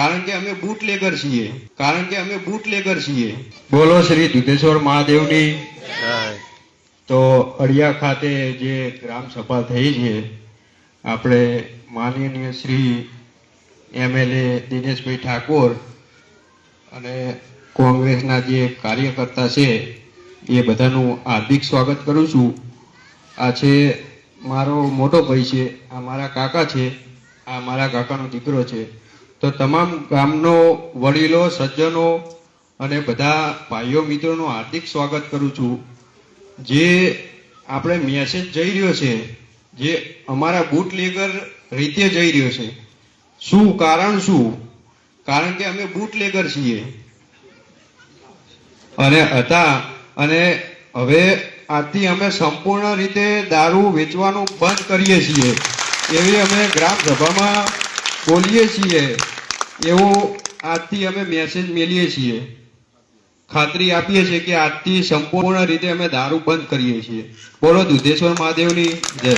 કારણ કે અમે બુટલેગર છીએ, કારણ કે અમે બુટલેગર છીએ। બોલો શ્રી દુધેશ્વર મહાદેવની જય। તો અડિયા ખાતે જે ગ્રામ સભા થઈ છે, આપણે માનનીય શ્રી MLA દિનેશભાઈ ઠાકોર અને કોંગ્રેસના જે કાર્યકર્તા છે એ બધાનું હાર્દિક સ્વાગત કરું છું। આ છે મારો મોટો ભાઈ છે, આ મારા કાકા છે, આ મારા કાકાનો દીકરો છે। તો તમામ ગામનો વડીલો, સજ્જનો અને બધા ભાઈઓ મિત્રોનું હાર્દિક સ્વાગત કરું છું। જે આપણે મેસેજ જઈ રહ્યો છે, જે અમારા બુટલેગર રીતે જઈ રહ્યો છે, શું કારણ શું? કારણ કે અમે બુટલેગર છીએ અને હતા, અને હવે આજથી અમે સંપૂર્ણ રીતે દારૂ વેચવાનું બંધ કરીએ છીએ એવી અમે ગ્રામ સભામાં બોલીએ છીએ, એવો આજથી અમે મેસેજ મેલીએ છીએ, ખાતરી આપીએ છીએ કે આજથી સંપૂર્ણ રીતે અમે દારૂ બંધ કરીએ છીએ। બોલો દુધેશ્વર મહાદેવની જય।